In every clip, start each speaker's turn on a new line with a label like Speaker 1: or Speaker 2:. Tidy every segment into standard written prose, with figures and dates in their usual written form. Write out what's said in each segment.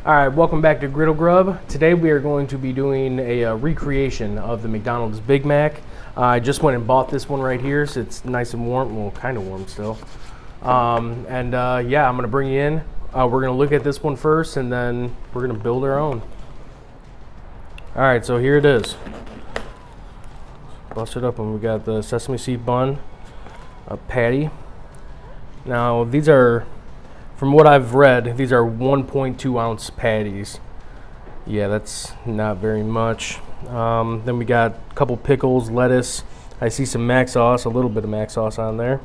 Speaker 1: Alright, welcome back to Griddle Grub. Today we are going to be doing a recreation of the McDonald's Big Mac. I just went and bought this one right here, so it's nice and warm, well, kind of warm still. Yeah, I'm going to bring you in. We're going to look at this one first, and then we're going to build our own. Alright, so here it is. Bust it up, and we got the sesame seed bun, a patty. Now, these are, from what I've read, these are 1.2 ounce patties. Yeah, that's not very much. Then we got a couple pickles, lettuce. I see some mac sauce, a little bit of mac sauce on there.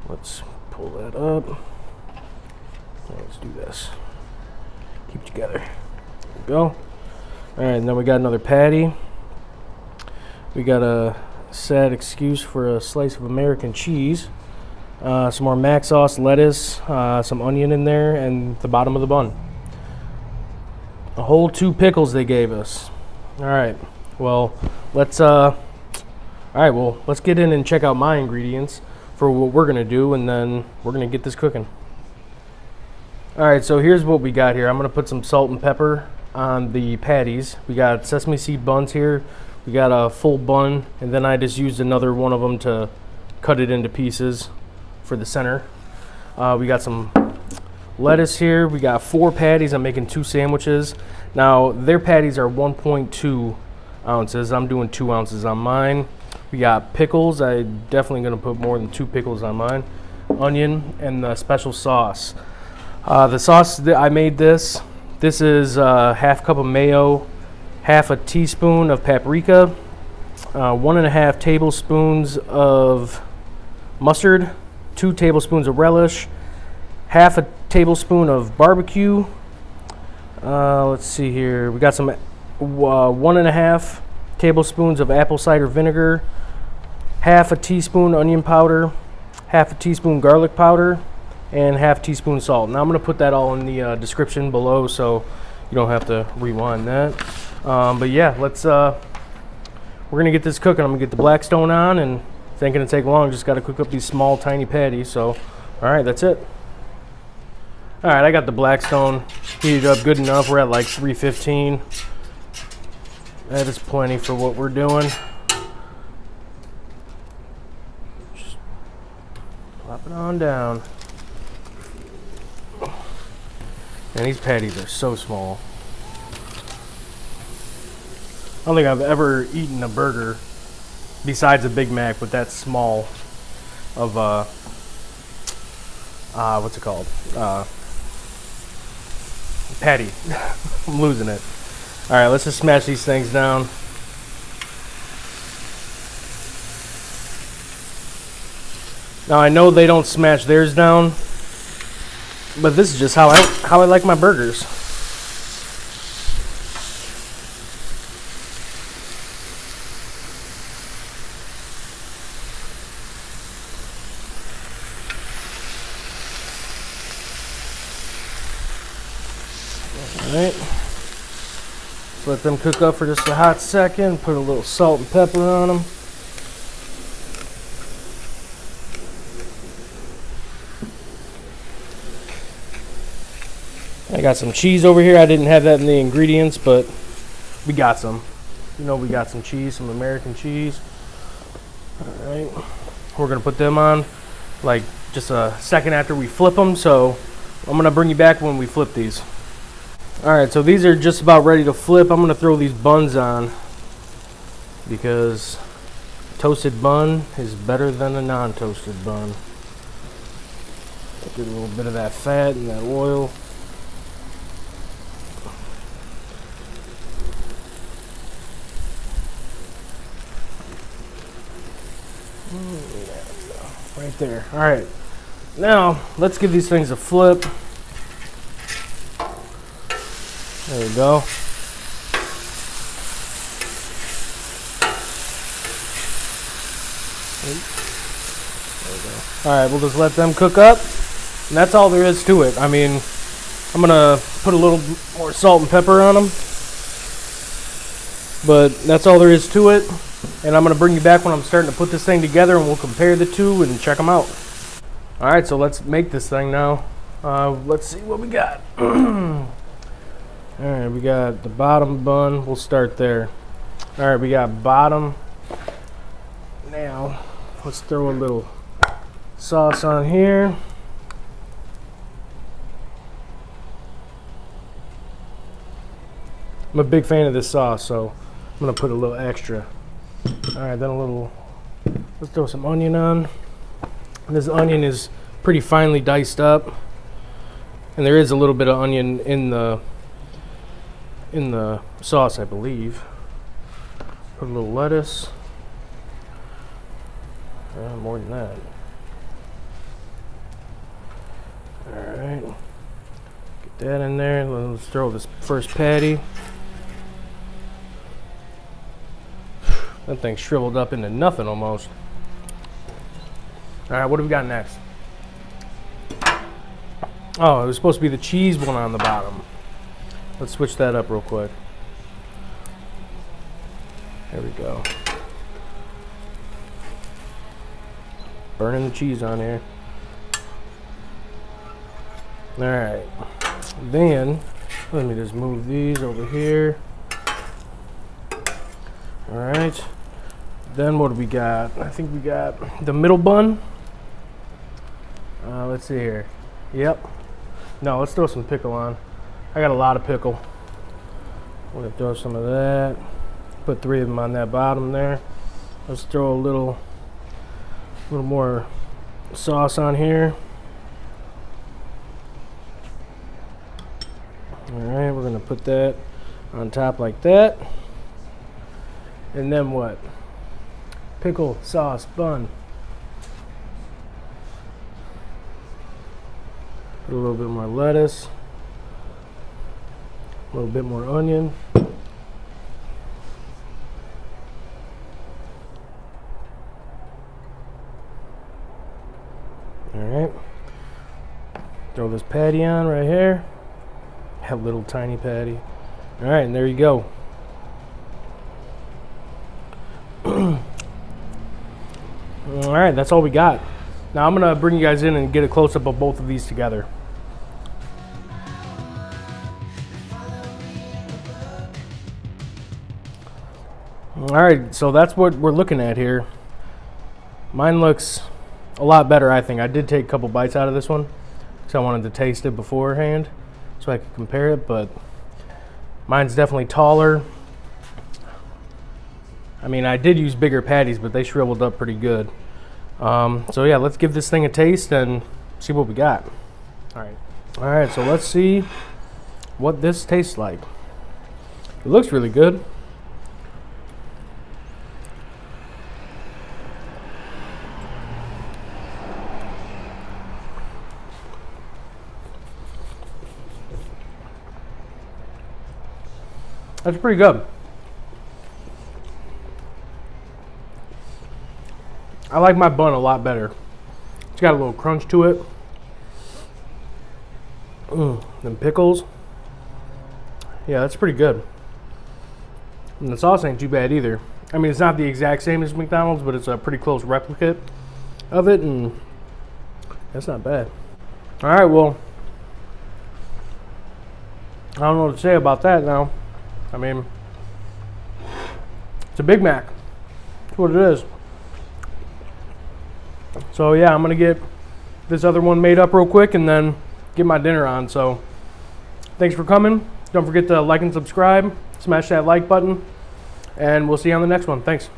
Speaker 1: Let's pull that up. Let's do this. Keep it together. There we go. All right, and then we got another patty. We got a sad excuse for a slice of American cheese. Some more mac sauce, lettuce, some onion in there, and the bottom of the bun. A whole 2 pickles they gave us. All right. Well, let's get in and check out my ingredients for what we're gonna do, and then we're gonna get this cooking. All right. So here's what we got here. I'm gonna put some salt and pepper on the patties. We got sesame seed buns here. We got a full bun, and then I just used another one of them to cut it into pieces for the center. We got some lettuce here. We got 4 patties. I'm making 2 sandwiches. Now their patties are 1.2 ounces. I'm doing 2 ounces on mine. We got pickles. I'm definitely going to put more than 2 pickles on mine. Onion and the special sauce. The sauce that I made this is half cup of mayo, half a teaspoon of paprika, 1.5 tablespoons of mustard, 2 tablespoons of relish, half a tablespoon of barbecue. Let's see here. We got some 1.5 tablespoons of apple cider vinegar, half a teaspoon onion powder, half a teaspoon garlic powder, and half teaspoon salt. Now I'm going to put that all in the description below, so you don't have to rewind that. But yeah, we're gonna get this cooking. I'm gonna get the Blackstone on, and it ain't gonna take long. Just gotta cook up these small, tiny patties. So, all right, that's it. All right, I got the Blackstone heated up good enough. We're at like 315. That is plenty for what we're doing. Just plop it on down. And these patties are so small. I don't think I've ever eaten a burger besides a Big Mac with that small of what's it called? Patty. I'm losing it. All right, let's just smash these things down. Now I know they don't smash theirs down, but this is just how I like my burgers. Alright, let's let them cook up for just a hot second. Put a little salt and pepper on them. I got some cheese over here. I didn't have that in the ingredients, but we got some. You know, we got some cheese, some American cheese. Alright, we're going to put them on like just a second after we flip them, so I'm going to bring you back when we flip these. Alright, so these are just about ready to flip. I'm going to throw these buns on because toasted bun is better than a non-toasted bun. Get a little bit of that fat and that oil. Right there. Alright, now let's give these things a flip. There we go. Alright, we'll just let them cook up. And that's all there is to it. I mean, I'm going to put a little more salt and pepper on them. But that's all there is to it. And I'm going to bring you back when I'm starting to put this thing together, and we'll compare the two and check them out. Alright, so let's make this thing now. Let's see what we got. All right, we got the bottom bun. We'll start there. All right, we got bottom. Now, let's throw a little sauce on here. I'm a big fan of this sauce, so I'm gonna put a little extra. All right, then let's throw some onion on. This onion is pretty finely diced up, and there is a little bit of onion in the sauce, I believe. Put a little lettuce. More than that. All right, get that in there. Let's throw this first patty. That thing shriveled up into nothing almost. All right, what do we got next? Oh, it was supposed to be the cheese one on the bottom. Let's switch that up real quick. There we go. Burning the cheese on here. All right. Then, let me just move these over here. All right. Then what do we got? I think we got the middle bun. Let's see here. Yep. No, let's throw some pickle on. I got a lot of pickle. We're gonna throw some of that. Put 3 of them on that bottom there. Let's throw a little more sauce on here. All right, we're gonna put that on top like that. And then what? Pickle sauce bun. Put a little bit more lettuce. A little bit more onion. All right. Throw this patty on right here. That little tiny patty. All right, and there you go. All right, that's all we got. Now I'm gonna bring you guys in and get a close-up of both of these together. All right, so that's what we're looking at here. Mine looks a lot better, I think. I did take a couple bites out of this one because I wanted to taste it beforehand so I could compare it, but mine's definitely taller. I mean, I did use bigger patties, but they shriveled up pretty good. So yeah, let's give this thing a taste and see what we got. All right, so let's see what this tastes like. It looks really good. That's pretty good. I like my bun a lot better. It's got a little crunch to it. Them pickles. Yeah, that's pretty good. And the sauce ain't too bad either. I mean, it's not the exact same as McDonald's, but it's a pretty close replicate of it, and that's not bad. All right, well, I don't know what to say about that now. I mean, it's a Big Mac. That's what it is. So yeah, I'm gonna get this other one made up real quick and then get my dinner on. So thanks for coming. Don't forget to like and subscribe, smash that like button, and we'll see you on the next one. Thanks.